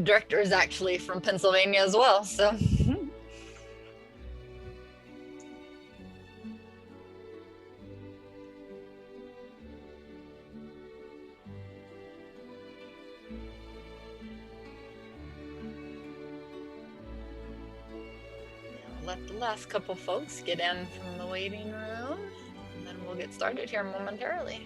director is actually from Pennsylvania as well, so. Let the last couple folks get in from the waiting room, and then we'll get started here momentarily.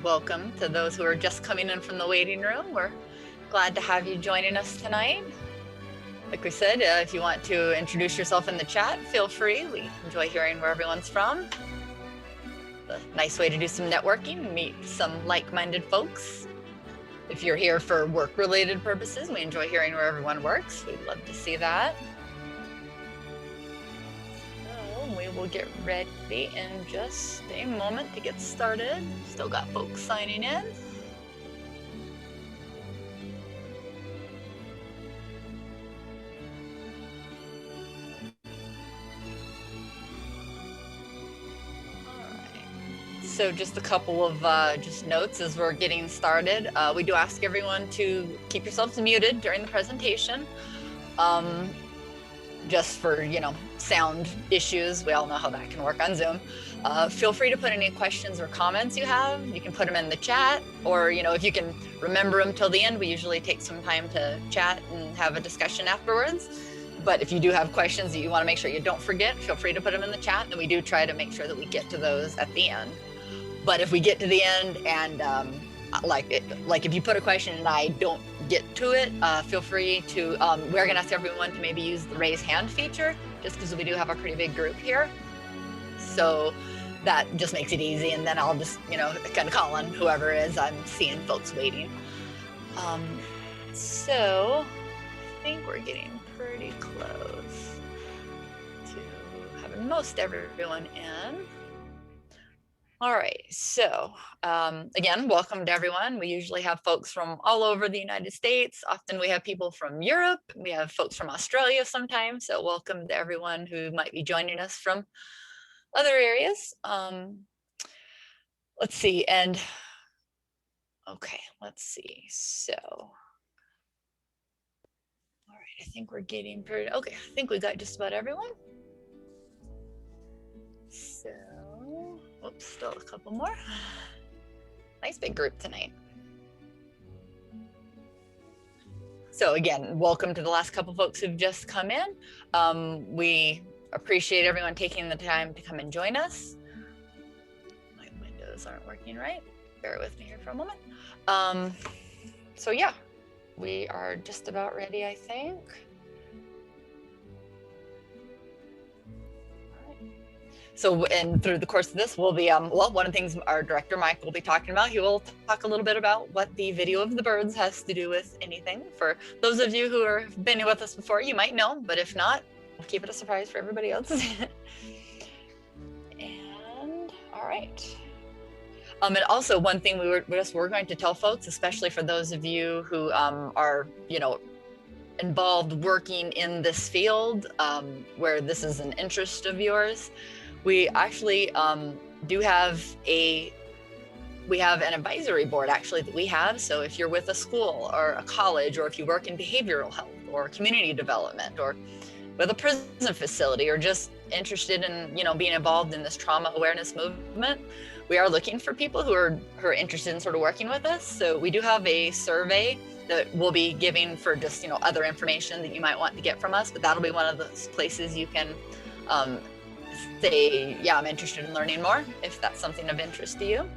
Welcome to those who are just coming in from the waiting room. We're glad to have you joining us tonight. Like we said, if you want to introduce yourself in the chat, feel free. We enjoy hearing where everyone's from. It's a nice way to do some networking, meet some like-minded folks. If you're here for work-related purposes, we enjoy hearing where everyone works. We'd love to see that. We will get ready in just a moment to get started. Still got folks signing in. So just a couple of just notes as we're getting started. We do ask everyone to keep yourselves muted during the presentation. Just for, sound issues. We all know how that can work on Zoom. Feel free to put any questions or comments you have. You can put them in the chat, or, if you can remember them till the end, we usually take some time to chat and have a discussion afterwards. But if you do have questions that you want to make sure you don't forget, feel free to put them in the chat, and we do try to make sure that we get to those at the end. But if we get to the end and like if you put a question and I don't get to it, feel free to, we're gonna ask everyone to maybe use the raise hand feature, just because we do have a pretty big group here. So that just makes it easy, and then I'll just, kind of call on whoever it is. I'm seeing folks waiting. So I think we're getting pretty close to having most everyone in. All right, so again, welcome to everyone. We usually have folks from all over the United States. Often we have people from Europe. We have folks from Australia sometimes. So welcome to everyone who might be joining us from other areas. Let's see, and okay, let's see. So, all right, I think we're getting pretty, okay, I think we got just about everyone. So, oops, still a couple more. Nice big group tonight. So again, welcome to the last couple folks who've just come in. We appreciate everyone taking the time to come and join us. My windows aren't working right. Bear with me here for a moment. So yeah, we are just about ready, I think. So, and through the course of this, we'll be, well, one of the things our director, Mike, will be talking about, he will talk a little bit about what the video of the birds has to do with anything. For those of you who have been with us before, you might know, but if not, we'll keep it a surprise for everybody else. And, all right. And also one thing we're going to tell folks, especially for those of you who are, involved working in this field, where this is an interest of yours, we actually do have an advisory board actually that we have. So if you're with a school or a college, or if you work in behavioral health or community development, or with a prison facility, or just interested in being involved in this trauma awareness movement, we are looking for people who are interested in sort of working with us. So we do have a survey that we'll be giving for just other information that you might want to get from us, but that'll be one of those places you can say, yeah, I'm interested in learning more, if that's something of interest to you.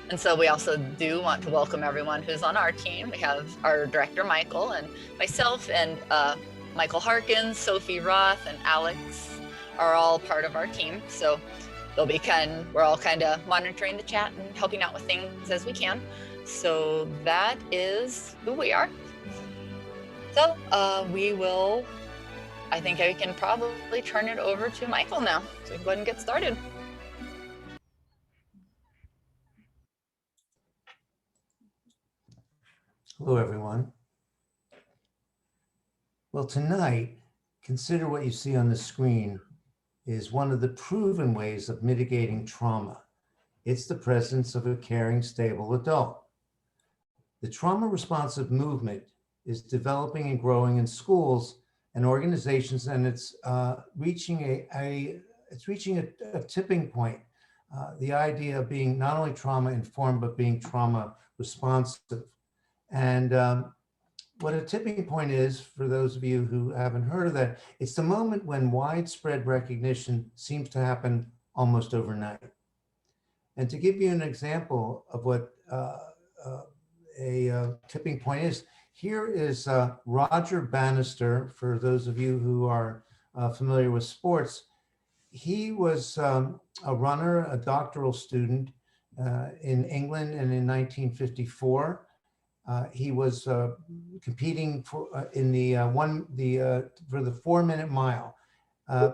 And so we also do want to welcome everyone who's on our team. We have our director, Michael, and myself, and Michael Harkins, Sophie Roth, and Alex are all part of our team. So we're all kind of monitoring the chat and helping out with things as we can. So that is who we are. So I think I can probably turn it over to Michael now. So we can go ahead and get started. Hello, everyone. Well, tonight, consider what you see on the screen is one of the proven ways of mitigating trauma. It's the presence of a caring, stable adult. The trauma-responsive movement is developing and growing in schools and organizations, and it's reaching a tipping point. The idea of being not only trauma-informed, but being trauma-responsive. And what a tipping point is, for those of you who haven't heard of that, it's the moment when widespread recognition seems to happen almost overnight. And to give you an example of what a tipping point is, here is Roger Bannister, for those of you who are familiar with sports. He was a runner, a doctoral student in England, and in 1954. He was competing for for the 4-minute mile.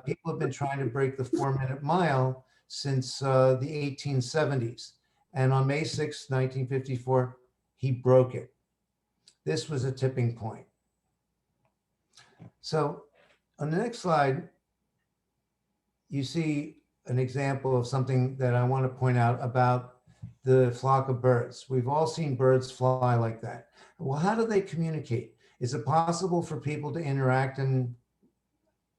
People have been trying to break the 4-minute mile since the 1870s. And on May 6, 1954, he broke it. This was a tipping point. So on the next slide, you see an example of something that I want to point out about the flock of birds. We've all seen birds fly like that. Well, how do they communicate? Is it possible for people to interact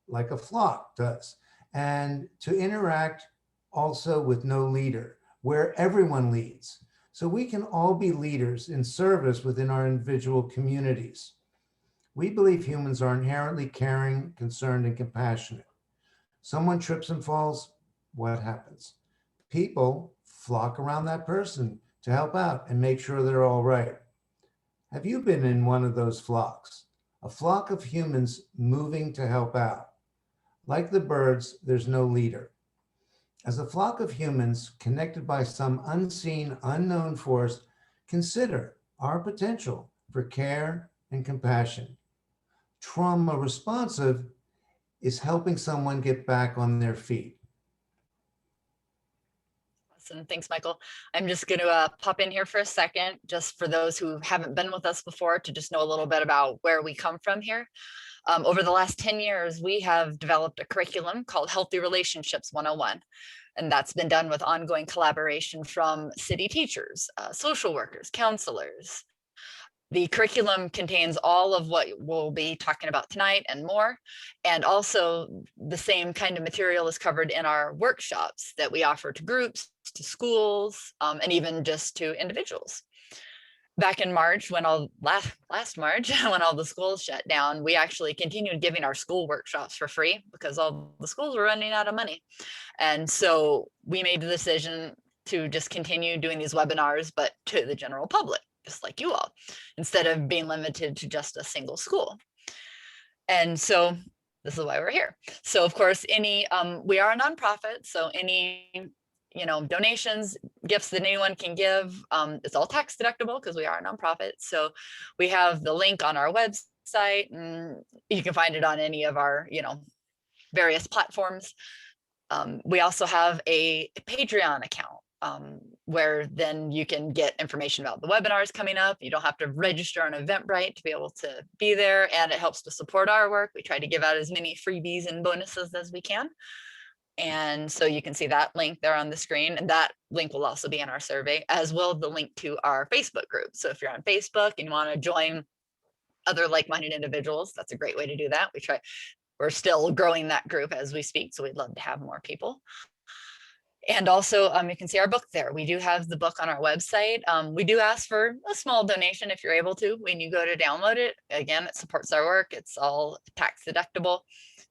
like a flock does, and to interact also with no leader, where everyone leads? So we can all be leaders in service within our individual communities. We believe humans are inherently caring, concerned, and compassionate. Someone trips and falls, what happens? People flock around that person to help out and make sure they're all right. Have you been in one of those flocks? A flock of humans moving to help out. Like the birds, there's no leader. As a flock of humans connected by some unseen, unknown force, consider our potential for care and compassion. Trauma responsive is helping someone get back on their feet. Awesome. Thanks, Michael. I'm just going to pop in here for a second, just for those who haven't been with us before, to just know a little bit about where we come from here. Over the last 10 years, we have developed a curriculum called Healthy Relationships 101. And that's been done with ongoing collaboration from city teachers, social workers, counselors. The curriculum contains all of what we'll be talking about tonight and more. And also the same kind of material is covered in our workshops that we offer to groups, to schools, and even just to individuals. Back in March, last March, when all the schools shut down, we actually continued giving our school workshops for free because all the schools were running out of money. And so we made the decision to just continue doing these webinars, but to the general public, just like you all, instead of being limited to just a single school. And so this is why we're here. So of course, we are a nonprofit, so any donations, gifts that anyone can give, it's all tax deductible because we are a nonprofit. So we have the link on our website, and you can find it on any of our various platforms. We also have a Patreon account where then you can get information about the webinars coming up. You don't have to register on Eventbrite to be able to be there, and it helps to support our work. We try to give out as many freebies and bonuses as we can. And so you can see that link there on the screen, and that link will also be in our survey, as well as the link to our Facebook group. So if you're on Facebook and you want to join other like-minded individuals, that's a great way to do that. We're still growing that group as we speak, so we'd love to have more people. And also, you can see our book there. We do have the book on our website. We do ask for a small donation if you're able to when you go to download it. Again, it supports our work. It's all tax deductible.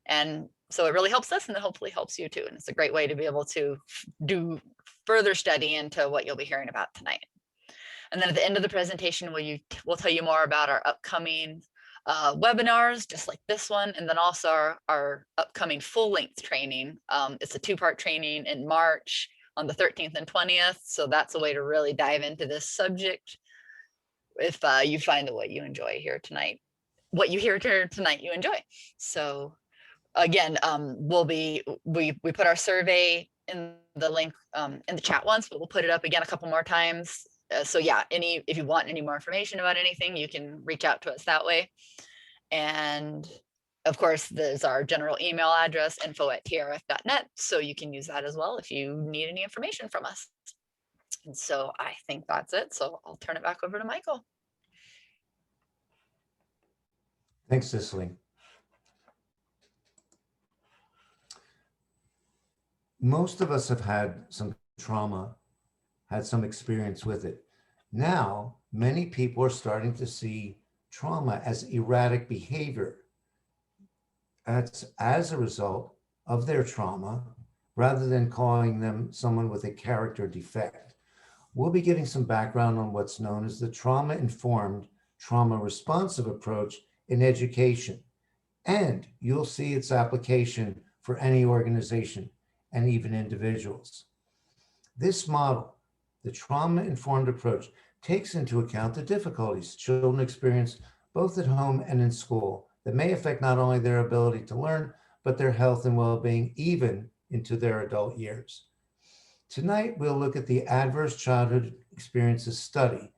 And so it really helps us, and it hopefully helps you too. And it's a great way to be able to do further study into what you'll be hearing about tonight. And then at the end of the presentation, we'll tell you more about our upcoming webinars just like this one, and then also our upcoming full-length training. It's a 2-part training in March on the 13th and 20th. So that's a way to really dive into this subject. If you find that what you enjoy here tonight, what you hear here tonight, you enjoy. So again, we put our survey in the link in the chat once, but we'll put it up again a couple more times. So yeah, if you want any more information about anything, you can reach out to us that way. And of course, there's our general email address, info@trf.net. So you can use that as well if you need any information from us. And so I think that's it. So I'll turn it back over to Michael. Thanks, Cicely. Most of us have had some trauma, had some experience with it. Now, many people are starting to see trauma as erratic behavior. That's as a result of their trauma, rather than calling them someone with a character defect. We'll be giving some background on what's known as the trauma-informed, trauma-responsive approach in education. And you'll see its application for any organization and even individuals. This model, the trauma-informed approach, takes into account the difficulties children experience both at home and in school that may affect not only their ability to learn, but their health and well-being even into their adult years. Tonight, we'll look at the Adverse Childhood Experiences Study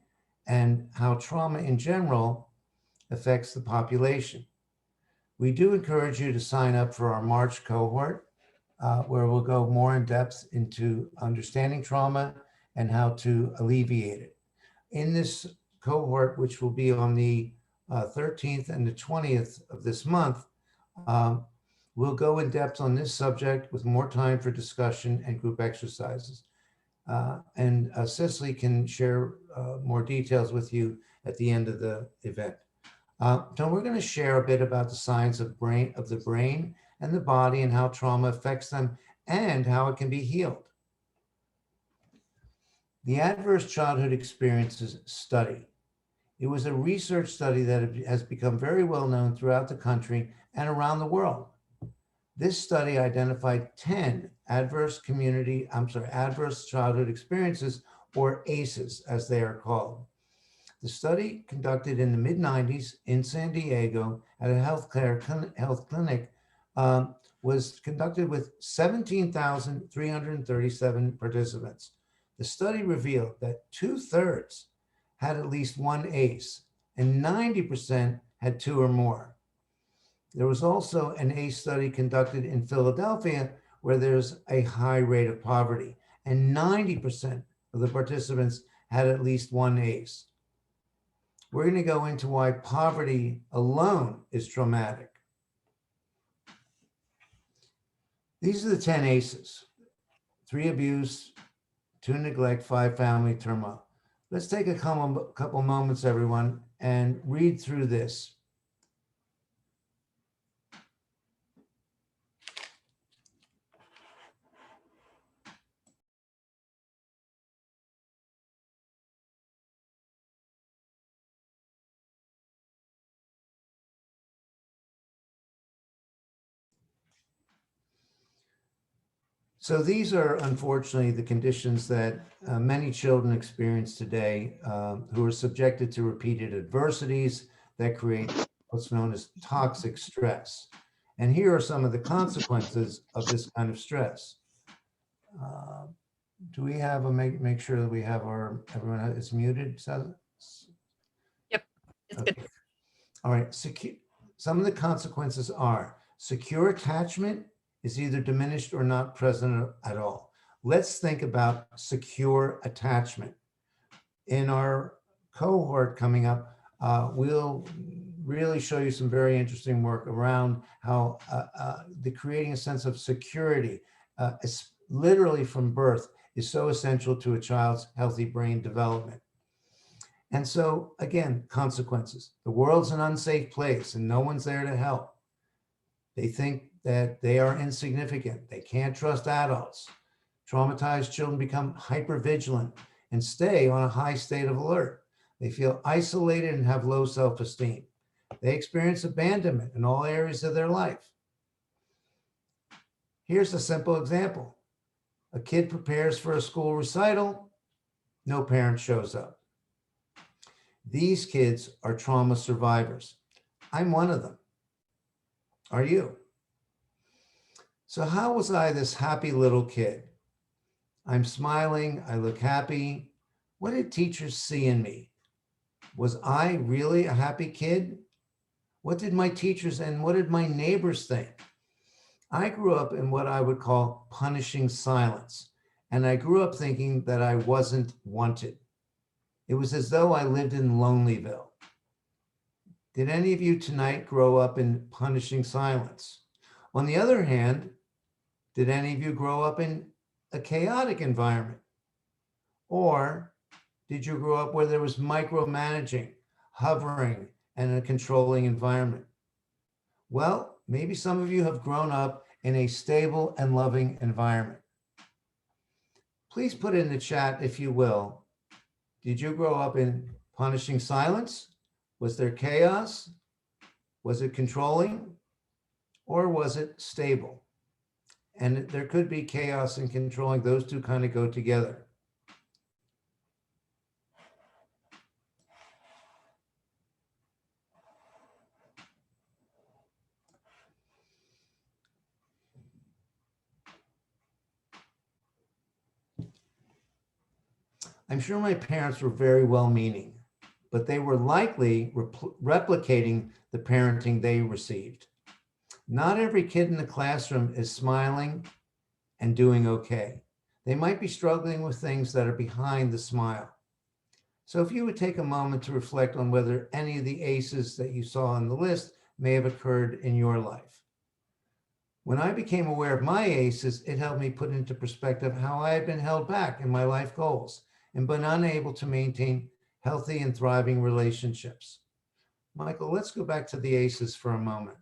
and how trauma in general affects the population. We do encourage you to sign up for our March cohort, where we'll go more in depth into understanding trauma and how to alleviate it. In this cohort, which will be on the 13th and the 20th of this month, we'll go in depth on this subject with more time for discussion and group exercises. And Cicely can share more details with you at the end of the event. So we're going to share a bit about the science of the brain and the body and how trauma affects them and how it can be healed. The Adverse Childhood Experiences Study. It was a research study that has become very well known throughout the country and around the world. This study identified 10 adverse childhood experiences, or ACEs, as they are called. The study, conducted in the mid-90s in San Diego at a health clinic, was conducted with 17,337 participants. The study revealed that 2/3 had at least one ACE and 90% had 2 or more. There was also an ACE study conducted in Philadelphia where there's a high rate of poverty, and 90% of the participants had at least one ACE. We're going to go into why poverty alone is traumatic. These are the 10 ACEs: 3 abuse, 2 neglect, 5 family turmoil. Let's take a couple moments, everyone, and read through this. So these are, unfortunately, the conditions that many children experience today who are subjected to repeated adversities that create what's known as toxic stress. And here are some of the consequences of this kind of stress. Do we have make sure that we have everyone is muted? Yep, it's okay. good. All right, some of the consequences are secure attachment is either diminished or not present at all. Let's think about secure attachment. In our cohort coming up, we'll really show you some very interesting work around how creating a sense of security, literally from birth, is so essential to a child's healthy brain development. And so, again, consequences. The world's an unsafe place and no one's there to help. They think that they are insignificant. They can't trust adults. Traumatized children become hypervigilant and stay on a high state of alert. They feel isolated and have low self-esteem. They experience abandonment in all areas of their life. Here's a simple example. A kid prepares for a school recital, no parent shows up. These kids are trauma survivors. I'm one of them. Are you? So how was I this happy little kid? I'm smiling, I look happy. What did teachers see in me? Was I really a happy kid? What did my teachers and what did my neighbors think? I grew up in what I would call punishing silence, and I grew up thinking that I wasn't wanted. It was as though I lived in Lonelyville. Did any of you tonight grow up in punishing silence? On the other hand, did any of you grow up in a chaotic environment? Or did you grow up where there was micromanaging, hovering, and a controlling environment? Well, maybe some of you have grown up in a stable and loving environment. Please put in the chat, if you will, did you grow up in punishing silence? Was there chaos? Was it controlling? Or was it stable? And there could be chaos and controlling. Those two kind of go together. I'm sure my parents were very well-meaning, but they were likely replicating the parenting they received. Not every kid in the classroom is smiling and doing okay. They might be struggling with things that are behind the smile. So if you would take a moment to reflect on whether any of the ACEs that you saw on the list may have occurred in your life. When I became aware of my ACEs, it helped me put into perspective how I had been held back in my life goals and been unable to maintain healthy and thriving relationships. Michael, let's go back to the ACEs for a moment.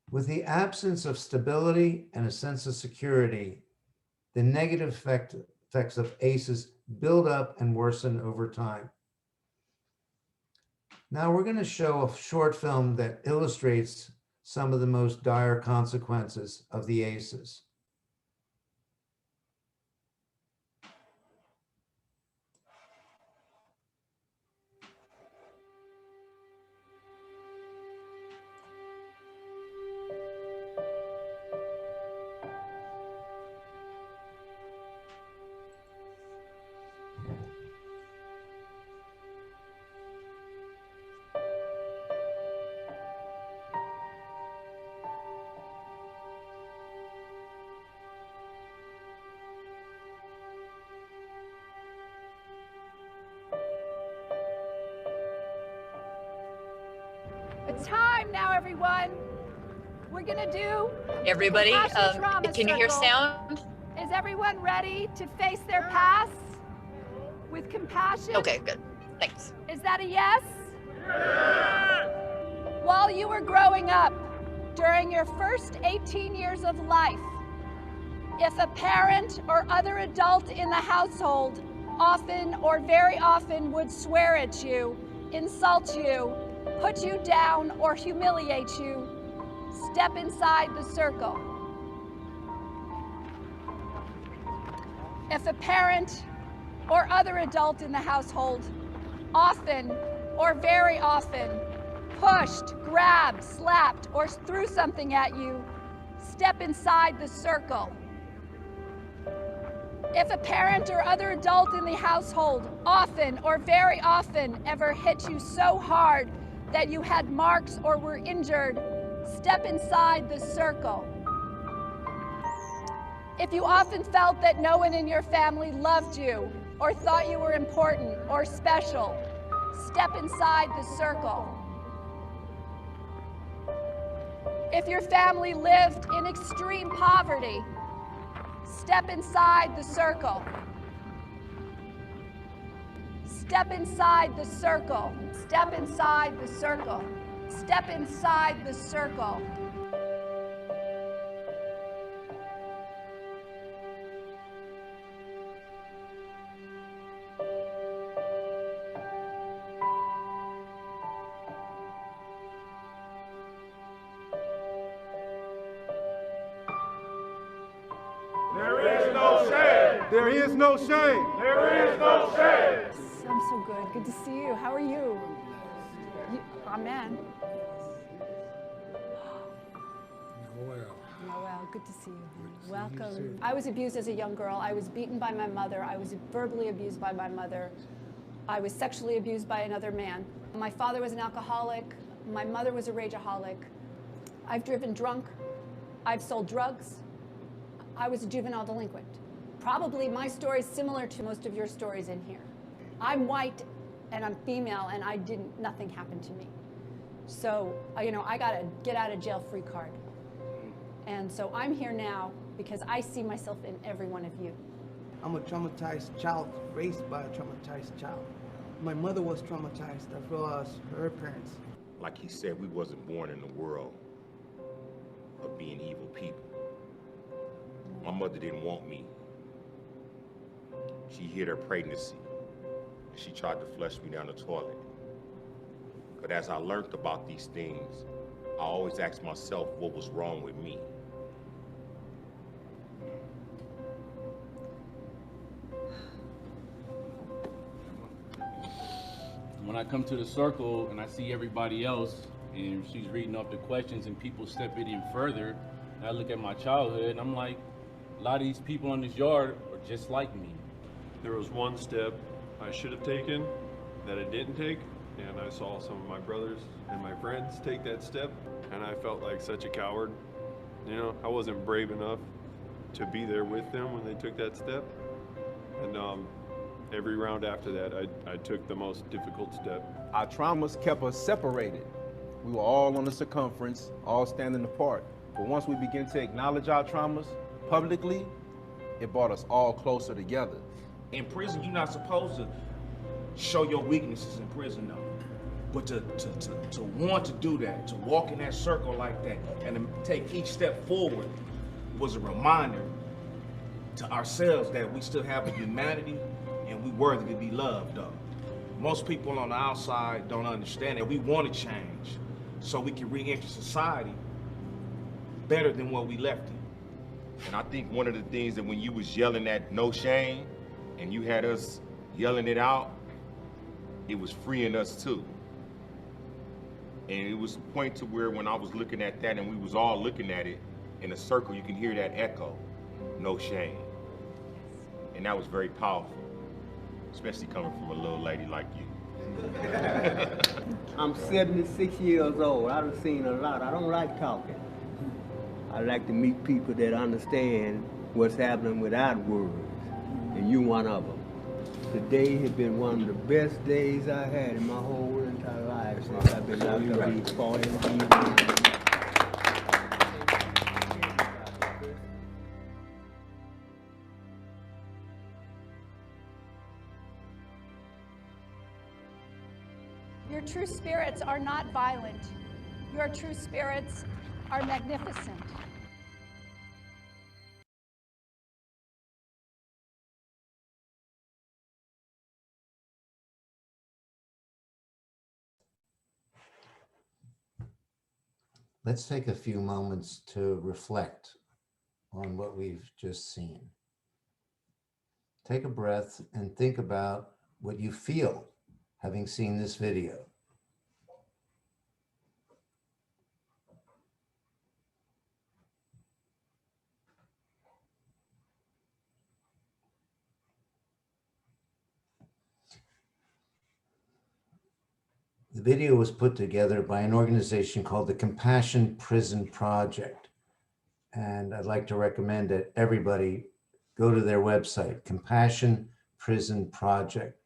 With the absence of stability and a sense of security, the negative effects of ACEs build up and worsen over time. Now we're going to show a short film that illustrates some of the most dire consequences of the ACEs. It's time now, everyone. We're gonna do Everybody, compassion trauma can you hear circle. sound? Is everyone ready to face their past with compassion? Okay, good. Thanks. Is that a yes? While you were growing up, during your first 18 years of life, if a parent or other adult in the household often or very often would swear at you, insult you, put you down, or humiliate you, step inside the circle. If a parent or other adult in the household often or very often pushed, grabbed, slapped, or threw something at you, step inside the circle. If a parent or other adult in the household often or very often ever hit you so hard that you had marks or were injured, step inside the circle. If you often felt that no one in your family loved you or thought you were important or special, step inside the circle. If your family lived in extreme poverty, step inside the circle. Step inside the circle. Step inside the circle. Step inside the circle. There is no shame. There is no shame. I'm so good. Good to see you. How are you? Amen. Noel, good to see you. Welcome. I was abused as a young girl. I was beaten by my mother. I was verbally abused by my mother. I was sexually abused by another man. My father was an alcoholic. My mother was a rageaholic. I've driven drunk. I've sold drugs. I was a juvenile delinquent. Probably my story is similar to most of your stories in here. I'm white and I'm female and nothing happened to me. So, I got a get out of jail free card. And so I'm here now because I see myself in every one of you. I'm a traumatized child, raised by a traumatized child. My mother was traumatized as well as her parents. Like he said, we wasn't born in the world of being evil people. My mother didn't want me. She hid her pregnancy, and she tried to flush me down the toilet. But as I learned about these things, I always asked myself what was wrong with me. When I come to the circle and I see everybody else and she's reading off the questions and people stepping in further, and I look at my childhood and I'm like, a lot of these people in this yard are just like me. There was one step I should have taken that I didn't take, and I saw some of my brothers and my friends take that step, and I felt like such a coward. I wasn't brave enough to be there with them when they took that step. And every round after that, I took the most difficult step. Our traumas kept us separated. We were all on the circumference, all standing apart. But once we began to acknowledge our traumas publicly, it brought us all closer together. In prison, you're not supposed to show your weaknesses in prison, though. But to want to do that, to walk in that circle like that, and to take each step forward was a reminder to ourselves that we still have a humanity and we worthy to be loved, though. Most people on the outside don't understand that we want to change so we can re-enter society better than what we left it. And I think one of the things that when you was yelling that no shame and you had us yelling it out, it was freeing us too. And it was a point to where when I was looking at that and we was all looking at it in a circle, you can hear that echo, no shame. And that was very powerful, especially coming from a little lady like you. I'm 76 years old. I've seen a lot. I don't like talking. I like to meet people that understand what's happening without words, and you one of them. Today has been one of the best days I had in my whole entire life since I've been locked up these 40 years. Your true spirits are not violent. Your true spirits are magnificent. Let's take a few moments to reflect on what we've just seen. Take a breath and think about what you feel having seen this video. The video was put together by an organization called the Compassion Prison Project. And I'd like to recommend that everybody go to their website, Compassion Prison Project.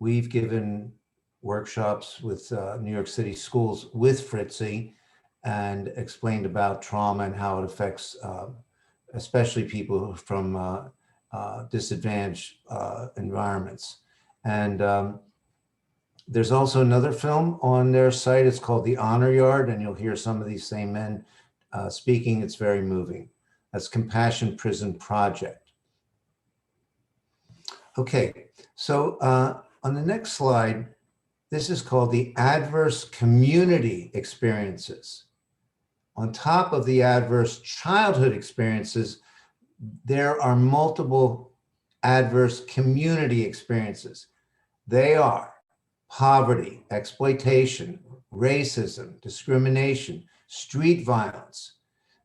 We've given workshops with New York City schools with Fritzy and explained about trauma and how it affects especially people from disadvantaged environments. And there's also another film on their site. It's called The Honor Yard, and you'll hear some of these same men speaking. It's very moving. That's Compassion Prison Project. Okay, so on the next slide, this is called the adverse community experiences. On top of the adverse childhood experiences, there are multiple adverse community experiences. They are poverty, exploitation, racism, discrimination, street violence.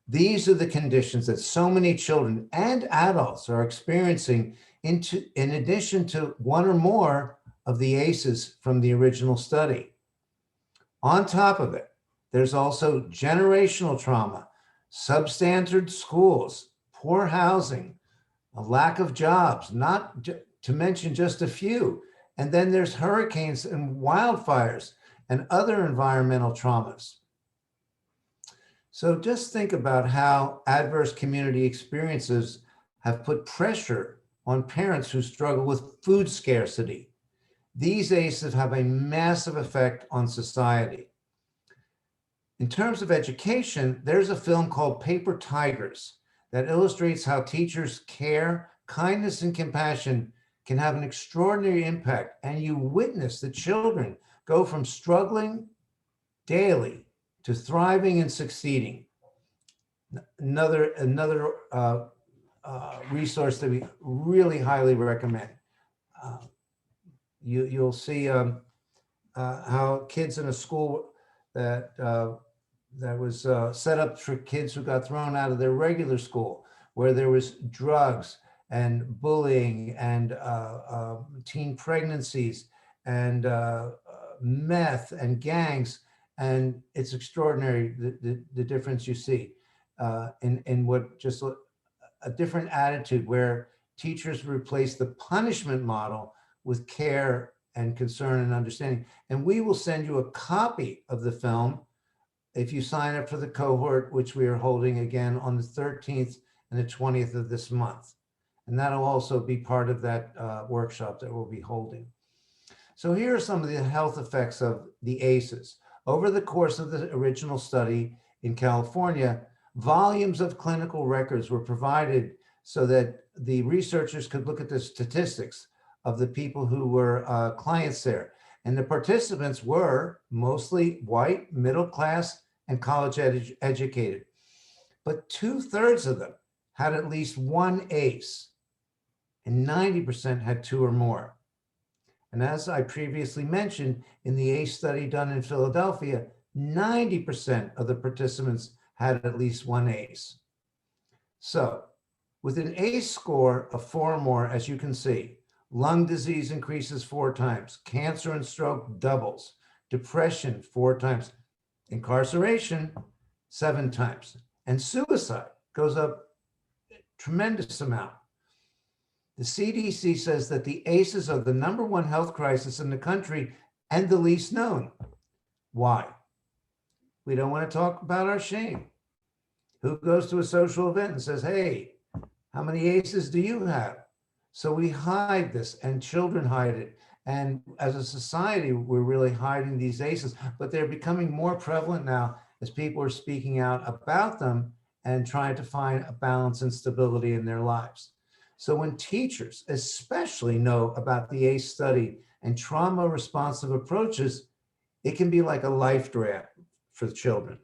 These are the conditions that so many children and adults are experiencing in addition to one or more of the ACEs from the original study. On top of it, there's also generational trauma, substandard schools, poor housing, a lack of jobs, not to mention just a few. And then there's hurricanes and wildfires and other environmental traumas. So just think about how adverse community experiences have put pressure on parents who struggle with food scarcity. These ACEs have a massive effect on society. In terms of education, there's a film called Paper Tigers that illustrates how teachers' care, kindness, and compassion can have an extraordinary impact. And you witness the children go from struggling daily to thriving and succeeding. Another resource that we really highly recommend. You'll see how kids in a school that was set up for kids who got thrown out of their regular school, where there was drugs and bullying and teen pregnancies and meth and gangs. And it's extraordinary the difference you see in what just a different attitude where teachers replace the punishment model with care and concern and understanding. And we will send you a copy of the film if you sign up for the cohort, which we are holding again on the 13th and the 20th of this month. And that'll also be part of that workshop that we'll be holding. So here are some of the health effects of the ACEs. Over the course of the original study in California, volumes of clinical records were provided so that the researchers could look at the statistics of the people who were clients there. And the participants were mostly white, middle class, and college educated. But 2/3 of them had at least one ACE, and 90% had two or more. And as I previously mentioned, in the ACE study done in Philadelphia, 90% of the participants had at least one ACE. So with an ACE score of 4 or more, as you can see, lung disease increases 4 times, cancer and stroke doubles, depression 4 times, incarceration 7 times, and suicide goes up a tremendous amount. The CDC says that the ACEs are the #1 health crisis in the country and the least known. Why? We don't want to talk about our shame. Who goes to a social event and says, hey, how many ACEs do you have? So we hide this, and children hide it. And as a society, we're really hiding these ACEs, but they're becoming more prevalent now as people are speaking out about them and trying to find a balance and stability in their lives. So when teachers especially know about the ACE study and trauma-responsive approaches, it can be like a life draft for the children.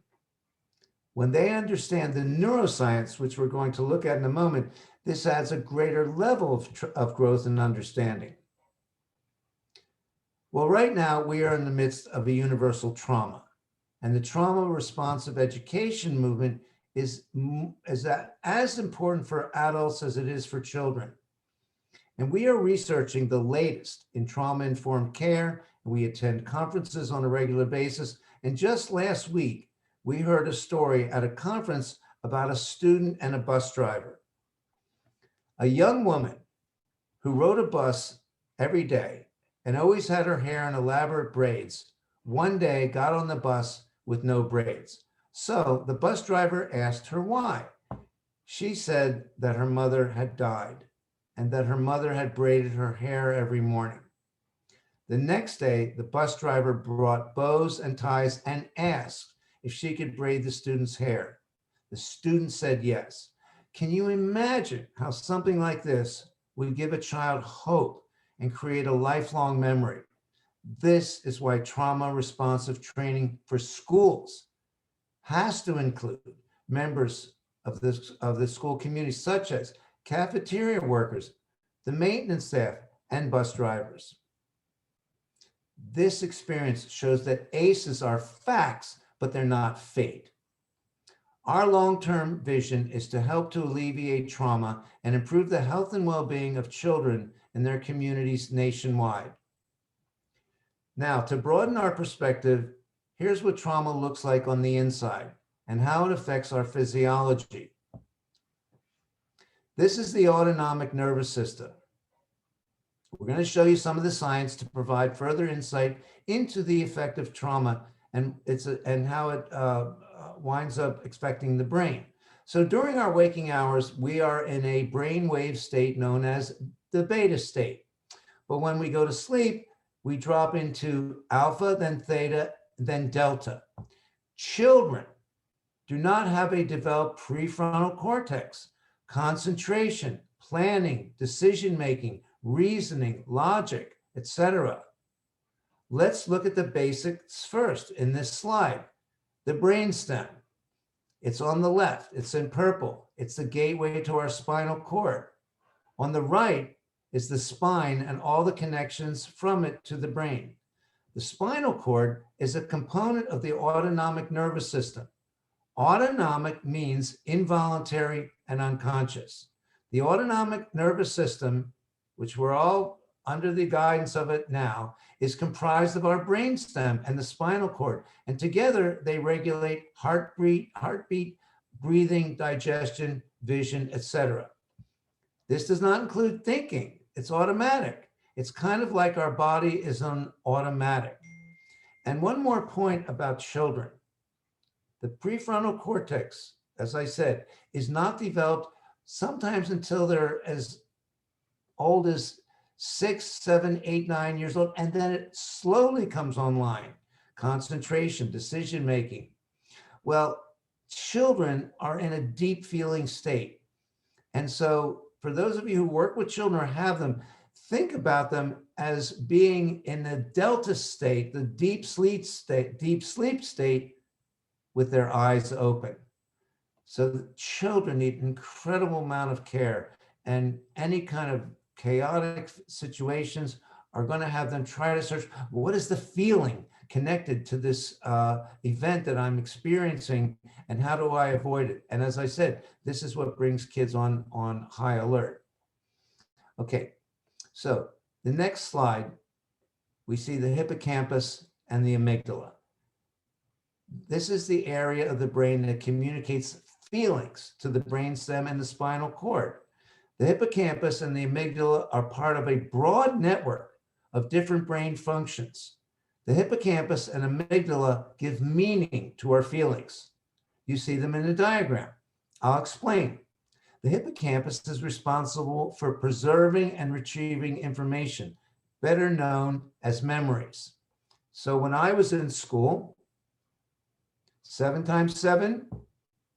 When they understand the neuroscience, which we're going to look at in a moment, this adds a greater level of growth and understanding. Well, right now we are in the midst of a universal trauma, and the trauma-responsive education movement is as important for adults as it is for children. And we are researching the latest in trauma-informed care, and we attend conferences on a regular basis. And just last week, we heard a story at a conference about a student and a bus driver. A young woman who rode a bus every day and always had her hair in elaborate braids, one day got on the bus with no braids. So the bus driver asked her why. She said that her mother had died and that her mother had braided her hair every morning. The next day, the bus driver brought bows and ties and asked if she could braid the student's hair. The student said yes. Can you imagine how something like this would give a child hope and create a lifelong memory? This is why trauma-responsive training for schools has to include members of the school community, such as cafeteria workers, the maintenance staff, and bus drivers. This experience shows that ACEs are facts, but they're not fate. Our long-term vision is to help to alleviate trauma and improve the health and well-being of children in their communities nationwide. Now, to broaden our perspective, here's what trauma looks like on the inside and how it affects our physiology. This is the autonomic nervous system. We're going to show you some of the science to provide further insight into the effect of trauma and how it winds up affecting the brain. So during our waking hours, we are in a brainwave state known as the beta state. But when we go to sleep, we drop into alpha, then theta, then delta. Children do not have a developed prefrontal cortex. Concentration, planning, decision-making, reasoning, logic, etc. Let's look at the basics first in this slide. The brainstem. It's on the left. It's in purple. It's the gateway to our spinal cord. On the right is the spine and all the connections from it to the brain. The spinal cord is a component of the autonomic nervous system. Autonomic means involuntary and unconscious. The autonomic nervous system, which we're all under the guidance of it now, is comprised of our brainstem and the spinal cord. And together they regulate heartbeat, breathing, digestion, vision, etc. This does not include thinking. It's automatic. It's kind of like our body is on automatic. And one more point about children. The prefrontal cortex, as I said, is not developed sometimes until they're as old as 6, 7, 8, 9 years old, and then it slowly comes online. Concentration, decision-making. Well, children are in a deep feeling state. And so for those of you who work with children or have them, think about them as being in the delta state, the deep sleep state with their eyes open. So the children need an incredible amount of care, and any kind of chaotic situations are going to have them try to search, what is the feeling connected to this event that I'm experiencing, and how do I avoid it? And as I said, this is what brings kids on high alert. Okay, so the next slide, we see the hippocampus and the amygdala. This is the area of the brain that communicates feelings to the brainstem and the spinal cord. The hippocampus and the amygdala are part of a broad network of different brain functions. The hippocampus and amygdala give meaning to our feelings. You see them in the diagram. I'll explain. The hippocampus is responsible for preserving and retrieving information, better known as memories. So when I was in school, 7 times 7,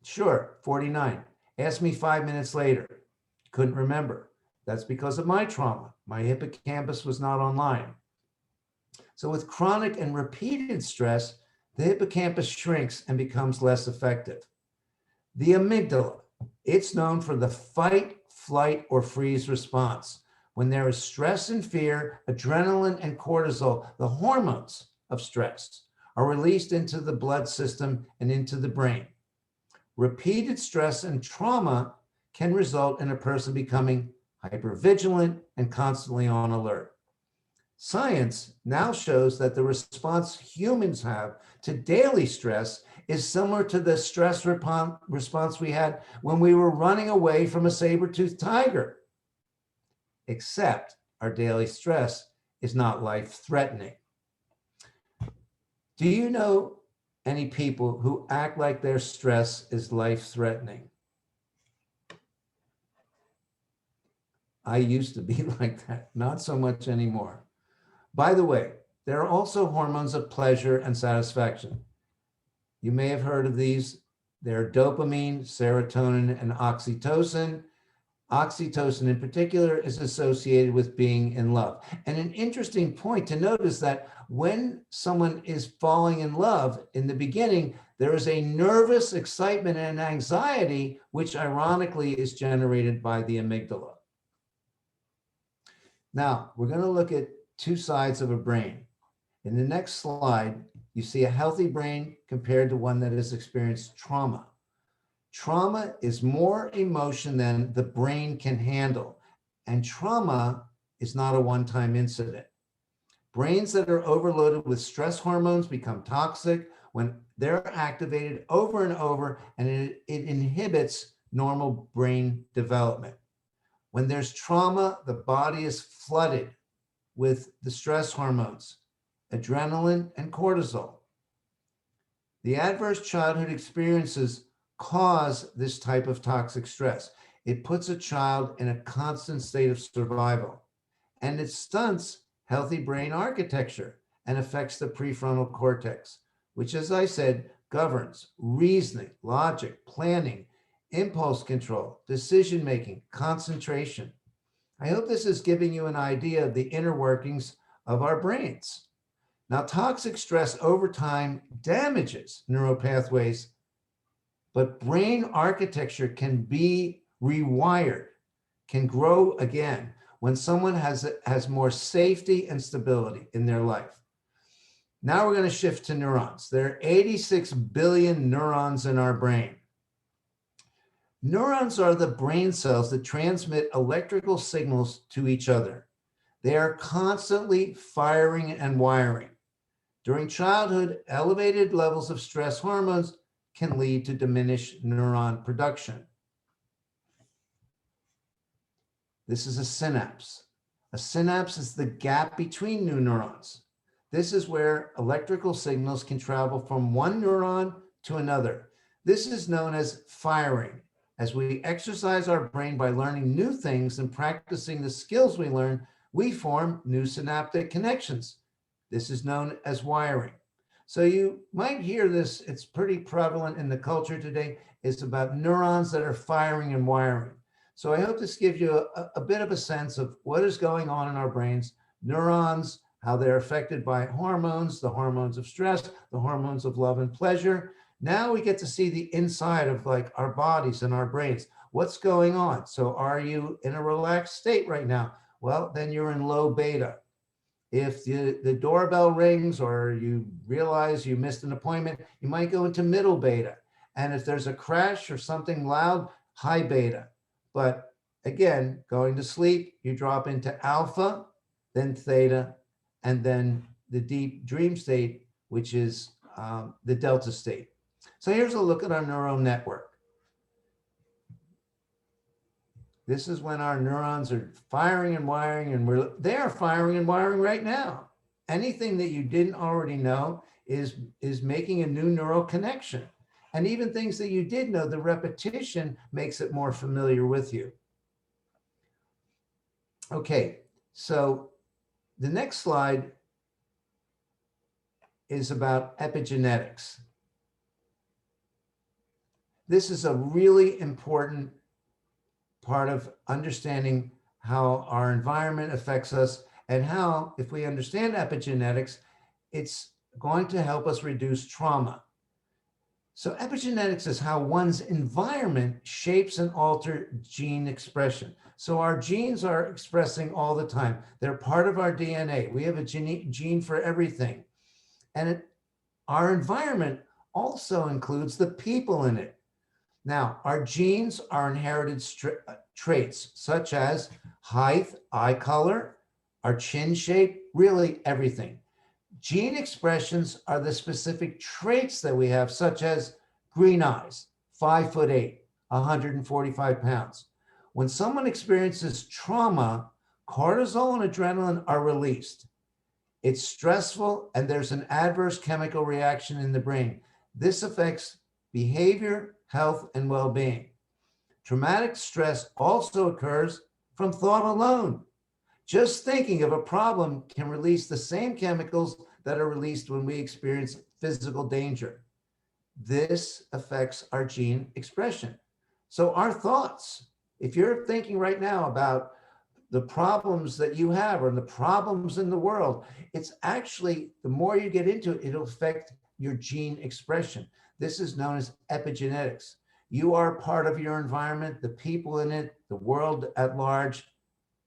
sure, 49. Ask me 5 minutes later. Couldn't remember. That's because of my trauma. My hippocampus was not online. So with chronic and repeated stress, the hippocampus shrinks and becomes less effective. The amygdala, it's known for the fight, flight, or freeze response. When there is stress and fear, adrenaline and cortisol, the hormones of stress, are released into the blood system and into the brain. Repeated stress and trauma can result in a person becoming hypervigilant and constantly on alert. Science now shows that the response humans have to daily stress is similar to the stress response we had when we were running away from a saber-toothed tiger, except our daily stress is not life-threatening. Do you know any people who act like their stress is life-threatening? I used to be like that, not so much anymore. By the way, there are also hormones of pleasure and satisfaction. You may have heard of these. They're dopamine, serotonin, and oxytocin. Oxytocin in particular is associated with being in love. And an interesting point to note is that when someone is falling in love in the beginning, there is a nervous excitement and anxiety, which ironically is generated by the amygdala. Now, we're going to look at two sides of a brain. In the next slide, you see a healthy brain compared to one that has experienced trauma. Trauma is more emotion than the brain can handle, and trauma is not a one-time incident. Brains that are overloaded with stress hormones become toxic when they're activated over and over, and it inhibits normal brain development. When there's trauma, the body is flooded with the stress hormones, adrenaline and cortisol. The adverse childhood experiences cause this type of toxic stress. It puts a child in a constant state of survival, and it stunts healthy brain architecture and affects the prefrontal cortex, which, as I said, governs reasoning, logic, planning, impulse control, decision-making, concentration. I hope this is giving you an idea of the inner workings of our brains. Now, toxic stress over time damages neural pathways, but brain architecture can be rewired, can grow again when someone has more safety and stability in their life. Now we're going to shift to neurons. There are 86 billion neurons in our brain. Neurons are the brain cells that transmit electrical signals to each other. They are constantly firing and wiring. During childhood, elevated levels of stress hormones can lead to diminished neuron production. This is a synapse. A synapse is the gap between new neurons. This is where electrical signals can travel from one neuron to another. This is known as firing. As we exercise our brain by learning new things and practicing the skills we learn, we form new synaptic connections. This is known as wiring. So you might hear this, it's pretty prevalent in the culture today. It's about neurons that are firing and wiring. So I hope this gives you a bit of a sense of what is going on in our brains, neurons, how they're affected by hormones, the hormones of stress, the hormones of love and pleasure. Now we get to see the inside of like our bodies and our brains. What's going on? So are you in a relaxed state right now? Well, then you're in low beta. If the doorbell rings or you realize you missed an appointment, you might go into middle beta. And if there's a crash or something loud, high beta. But again, going to sleep, you drop into alpha, then theta, and then the deep dream state, which is the delta state. So here's a look at our neural network. This is when our neurons are firing and wiring, and they are firing and wiring right now. Anything that you didn't already know is making a new neural connection. And even things that you did know, the repetition makes it more familiar with you. Okay, so the next slide is about epigenetics. This is a really important part of understanding how our environment affects us and how, if we understand epigenetics, it's going to help us reduce trauma. So epigenetics is how one's environment shapes and alters gene expression. So our genes are expressing all the time. They're part of our DNA. We have a gene for everything. And our environment also includes the people in it. Now, our genes are inherited traits such as height, eye color, our chin shape, really everything. Gene expressions are the specific traits that we have, such as green eyes, 5'8", 145 pounds. When someone experiences trauma, cortisol and adrenaline are released. It's stressful and there's an adverse chemical reaction in the brain. This affects behavior, health, and well-being. Traumatic stress also occurs from thought alone. Just thinking of a problem can release the same chemicals that are released when we experience physical danger. This affects our gene expression. So our thoughts, if you're thinking right now about the problems that you have or the problems in the world, it's actually, the more you get into it, it'll affect your gene expression. This is known as epigenetics. You are part of your environment, the people in it, the world at large,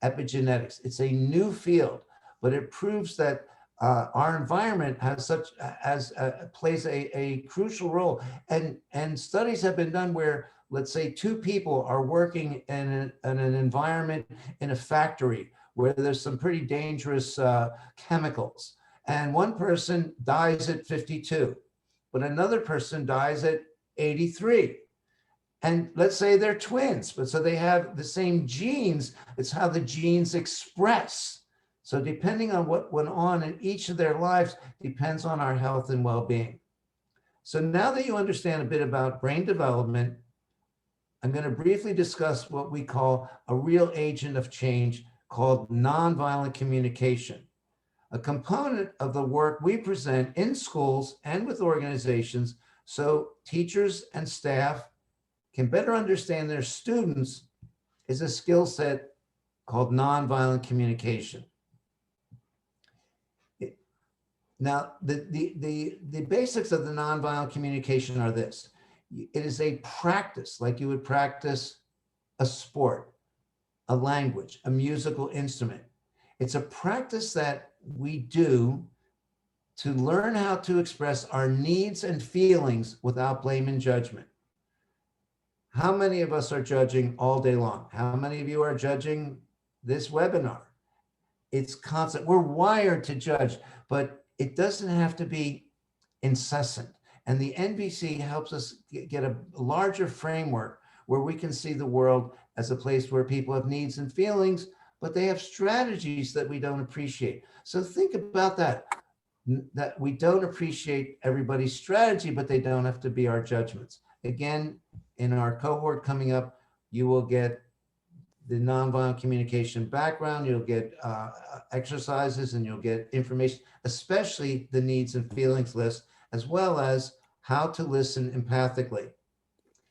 epigenetics. It's a new field, but it proves that our environment plays a crucial role. And studies have been done where, let's say, two people are working in an environment in a factory where there's some pretty dangerous chemicals. And one person dies at 52, but another person dies at 83. And let's say they're twins, but so they have the same genes. It's how the genes express. So depending on what went on in each of their lives depends on our health and well-being. So now that you understand a bit about brain development, I'm going to briefly discuss what we call a real agent of change called nonviolent communication, a component of the work we present in schools and with organizations so teachers and staff can better understand their students is a skill set called nonviolent communication. Now, the basics of the nonviolent communication are this. It is a practice, like you would practice a sport, a language, a musical instrument. It's a practice that we do to learn how to express our needs and feelings without blame and judgment. How many of us are judging all day long? How many of you are judging this webinar? It's constant. We're wired to judge, but it doesn't have to be incessant. And the NVC helps us get a larger framework where we can see the world as a place where people have needs and feelings, but they have strategies that we don't appreciate. So think about that we don't appreciate everybody's strategy, but they don't have to be our judgments. Again, in our cohort coming up, you will get the nonviolent communication background, you'll get exercises, and you'll get information, especially the needs and feelings list, as well as how to listen empathically.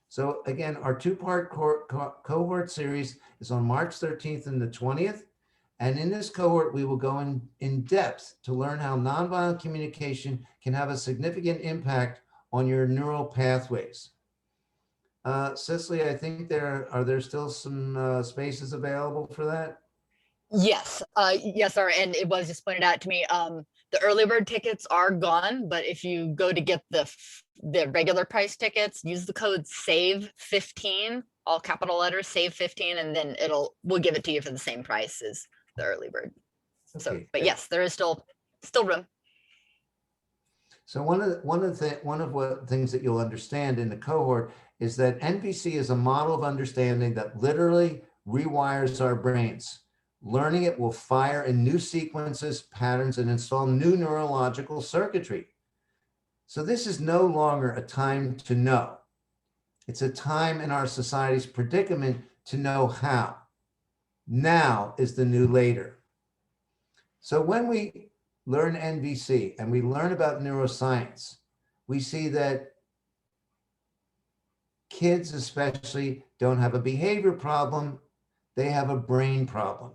So again, our two-part cohort series is on March 13th and the 20th. And in this cohort, we will go in depth to learn how nonviolent communication can have a significant impact on your neural pathways. Cicely, I think are there still some spaces available for that? Yes, yes, sir. And it was just pointed out to me, the early bird tickets are gone, but if you go to get the regular price tickets, use the code SAVE15, all capital letters, SAVE15, and then we'll give it to you for the same price as the early bird. Okay, so, but yes, there is still room. So one of the things that you'll understand in the cohort is that NVC is a model of understanding that literally rewires our brains. Learning it will fire in new sequences, patterns, and install new neurological circuitry. So this is no longer a time to know. It's a time in our society's predicament to know how. Now is the new later. So when we learn NVC and we learn about neuroscience, we see that kids especially don't have a behavior problem, they have a brain problem.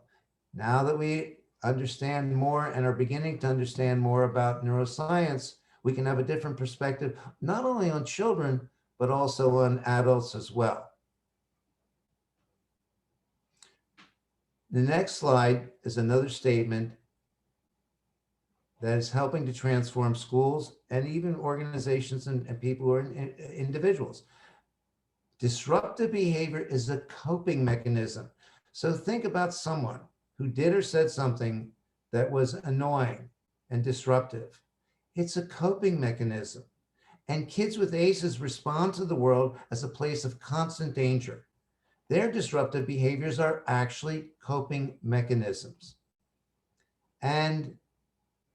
Now that we understand more and are beginning to understand more about neuroscience, we can have a different perspective, not only on children, but also on adults as well. The next slide is another statement that is helping to transform schools and even organizations and people who are individuals. Disruptive behavior is a coping mechanism. So think about someone who did or said something that was annoying and disruptive. It's a coping mechanism. And kids with ACEs respond to the world as a place of constant danger. Their disruptive behaviors are actually coping mechanisms. And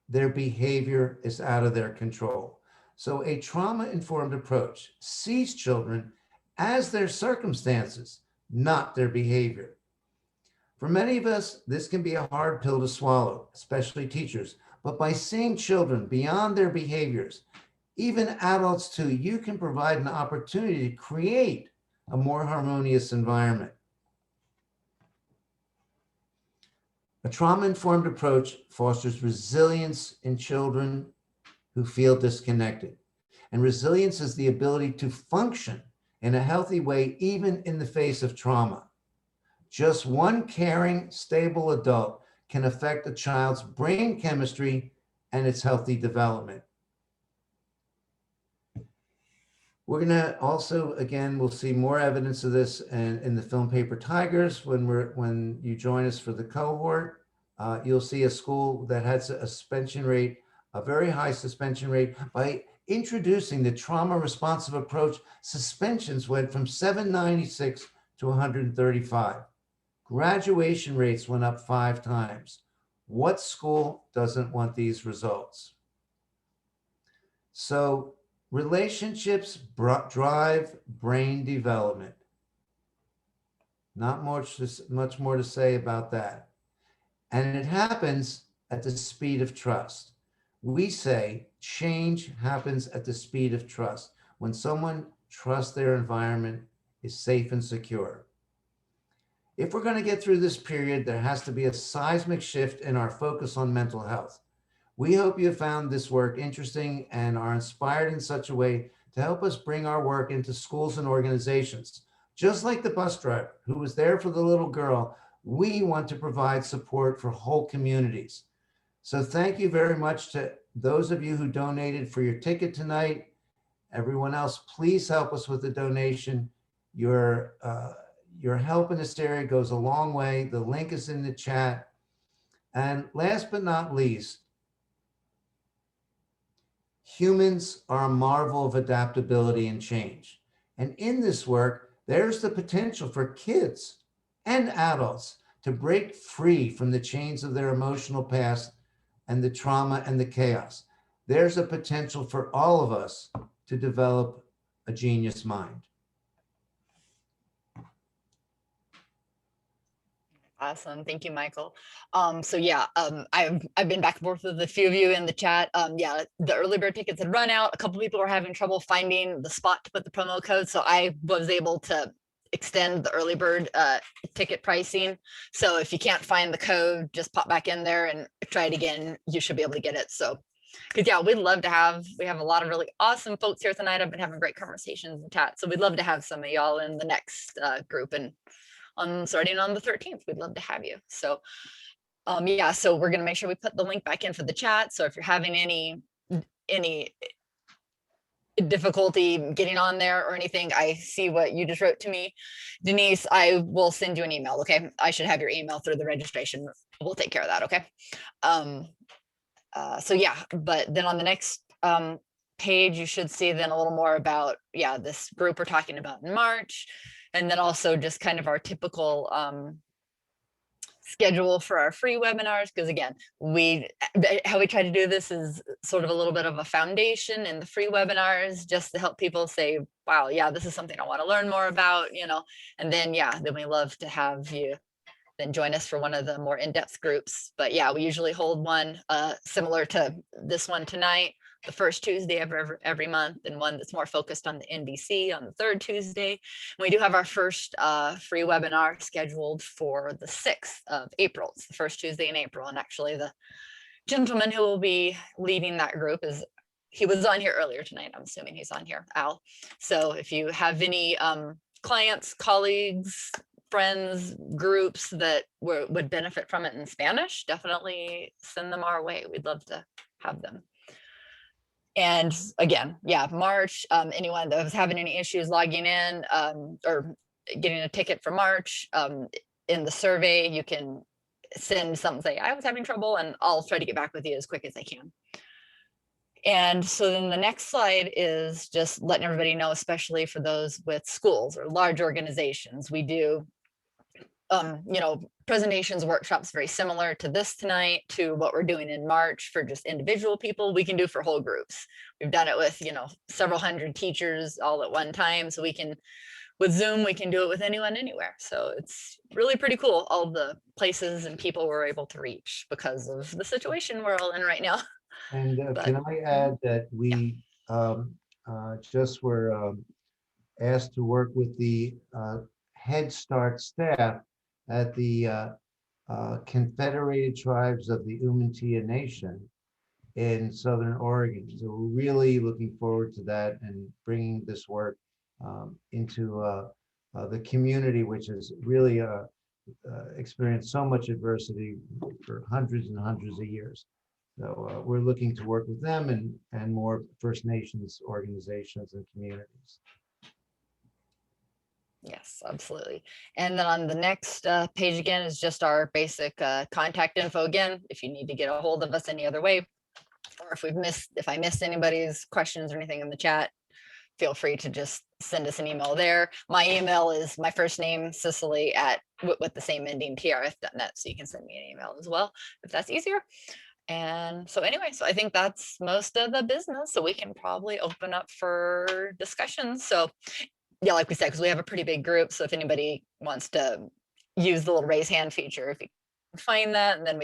their behavior is out of their control. So a trauma-informed approach sees children as their circumstances, not their behavior. For many of us, this can be a hard pill to swallow, especially teachers. But by seeing children beyond their behaviors, even adults too, you can provide an opportunity to create a more harmonious environment. A trauma-informed approach fosters resilience in children who feel disconnected. And resilience is the ability to function in a healthy way, even in the face of trauma. Just one caring, stable adult can affect a child's brain chemistry and its healthy development. We're going to also, again, we'll see more evidence of this in the film Paper Tigers when you join us for the cohort. You'll see a school that has a suspension rate, a very high suspension rate. By introducing the trauma responsive approach, suspensions went from 796 to 135. Graduation rates went up 5 times. What school doesn't want these results? So relationships drive brain development. Not much more to say about that. And it happens at the speed of trust. We say change happens at the speed of trust, when someone trusts their environment is safe and secure. If we're going to get through this period, there has to be a seismic shift in our focus on mental health. We hope you found this work interesting and are inspired in such a way to help us bring our work into schools and organizations. Just like the bus driver who was there for the little girl, we want to provide support for whole communities. So thank you very much to those of you who donated for your ticket tonight. Everyone else, please help us with the donation. Your help in this area goes a long way. The link is in the chat. And last but not least, humans are a marvel of adaptability and change. And in this work, there's the potential for kids and adults to break free from the chains of their emotional past and the trauma and the chaos. There's a potential for all of us to develop a genius mind. Awesome. Thank you, Michael. So yeah, I've been back and forth with a few of you in the chat. Yeah, the early bird tickets had run out. A couple people were having trouble finding the spot to put the promo code. So I was able to extend the early bird ticket pricing. So if you can't find the code, just pop back in there and try it again. You should be able to get it. So, because yeah, we'd love to we have a lot of really awesome folks here tonight. I've been having great conversations in chat. So we'd love to have some of y'all in the next group, and starting on the 13th, we'd love to have you. So yeah, so we're gonna make sure we put the link back in for the chat. So if you're having any difficulty getting on there or anything, I see what you just wrote to me, Denise. I will send you an email. Okay, I should have your email through the registration. We'll take care of that. Okay. So yeah, but then on the next page, you should see then a little more about, yeah, this group we're talking about in March, and then also just kind of our typical schedule for our free webinars. Because again, how we try to do this is sort of a little bit of a foundation in the free webinars, just to help people say, wow, yeah, this is something I want to learn more about, you know. And then yeah, then we love to have you then join us for one of the more in-depth groups. But yeah, we usually hold one similar to this one tonight, the first Tuesday of every month, and one that's more focused on the NDC on the third Tuesday. And we do have our first free webinar scheduled for the 6th of April. It's the first Tuesday in April. And actually the gentleman who will be leading that group he was on here earlier tonight. I'm assuming he's on here, Al. So if you have any clients, colleagues, friends, groups that would benefit from it in Spanish, definitely send them our way. We'd love to have them. And again, yeah, March, anyone that was having any issues logging in or getting a ticket for March, in the survey, you can send something, say, I was having trouble, and I'll try to get back with you as quick as I can. And so then the next slide is just letting everybody know, especially for those with schools or large organizations, we do you know, presentations, workshops very similar to this tonight, to what we're doing in March for just individual people. We can do for whole groups. We've done it with, you know, several hundred teachers all at one time. So we can, with Zoom, we can do it with anyone, anywhere. So it's really pretty cool, all the places and people we're able to reach because of the situation we're all in right now. And can I add that we just were asked to work with the Head Start staff at the Confederated Tribes of the Umatilla Nation in Southern Oregon. So we're really looking forward to that and bringing this work into the community, which is really experienced so much adversity for hundreds and hundreds of years. So we're looking to work with them and more First Nations organizations and communities. Yes, absolutely. And then on the next page again is just our basic contact info again, if you need to get a hold of us any other way, or if I missed anybody's questions or anything in the chat, feel free to just send us an email there. My email is my first name, Cicely, with the same ending, trf.net. So you can send me an email as well, if that's easier. And so anyway, so I think that's most of the business. So we can probably open up for discussions. So yeah, like we said, because we have a pretty big group. So if anybody wants to use the little raise hand feature, if you can find that, and then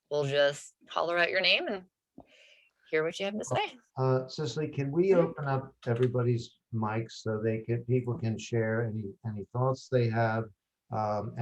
we'll just holler out your name and hear what you have to say. Cicely, can we open up everybody's mics so people can share any thoughts they have? And